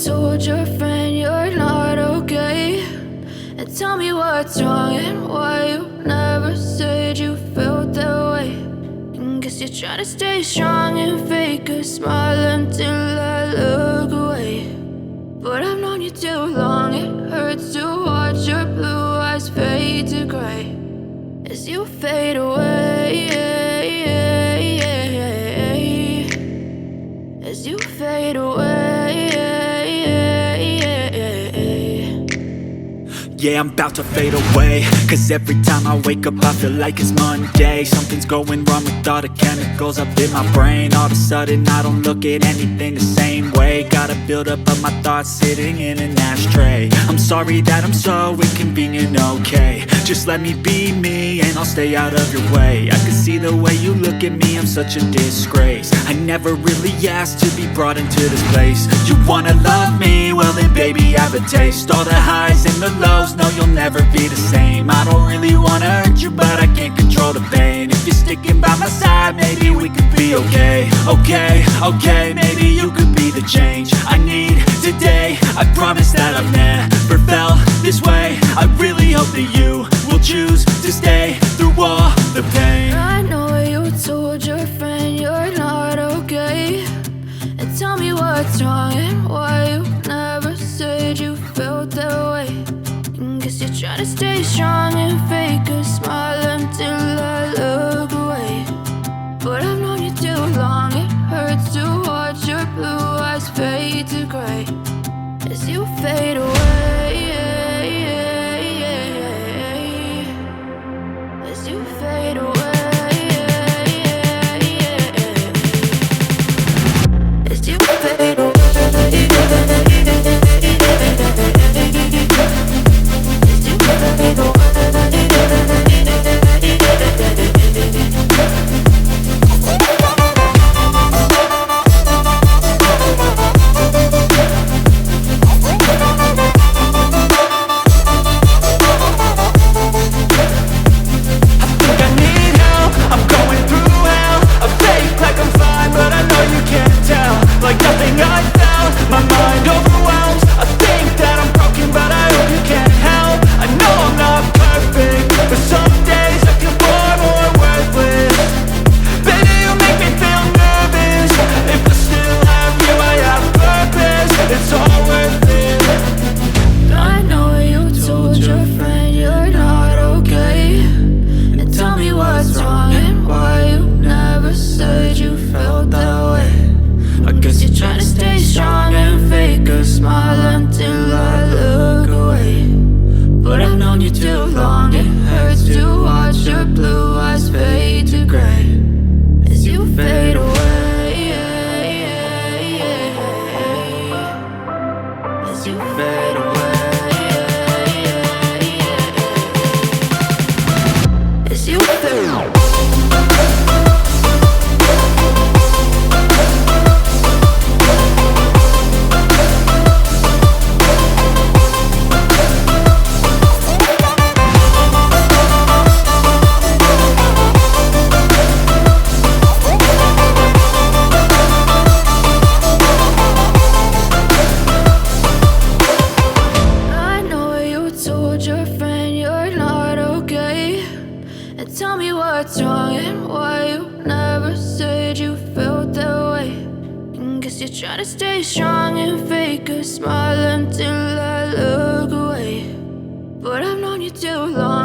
told your friend you're not okay, and tell me what's wrong and why you never said you felt that way. And guess you're trying to stay strong and fake a smile until I look away. But I've known you too long, it hurts to watch your blue eyes fade to gray as you fade away, as you fade away. Yeah, I'm about to fade away, cause every time I wake up I feel like it's Monday. Something's going wrong with all the chemicals up in my brain. All of a sudden I don't look at anything the same way. Gotta build up of my thoughts sitting in an ashtray. I'm sorry that I'm so inconvenient, okay. Just let me be me and I'll stay out of your way. I can see the way you look at me, I'm such a disgrace. I never really asked to be brought into this place. You wanna love me? Well then baby I have a taste. All the highs and the lows, no you'll never be the same. I don't really wanna hurt you but I can't control the pain. If you're sticking by my side maybe we could be okay. Okay, maybe you could be the change I need today. I promise that I've never felt this way. I really hope that you will choose to stay through all the pain. I know you told your friend you're not okay, and tell me what's wrong and why you never said you felt that way. And guess you're trying to stay strong and fake a smile until I look away. But I've known you too long, it hurts to watch your blue eyes fade to gray as you fade away, as you fade away, as you fade away. Like nothing I felt, my mind overwhelms. I think that I'm broken but I hope you can't help. I know I'm not perfect, but some days I feel far more worthless. Baby, you make me feel nervous. If I still have you, I have purpose. It's all worth it. I know you told your friend you're not okay, and tell me what's wrong and why you never said you felt that way. I guess you're trying to stay strong and fake a smile until I look away. But I've known you too long, it hurts to watch your blue eyes fade to gray as you fade away, as you fade away, as you fade away. Your friend you're not okay, and tell me what's wrong and why you never said you felt that way. And guess you're trying to stay strong and fake a smile until I look away. But I've known you too long.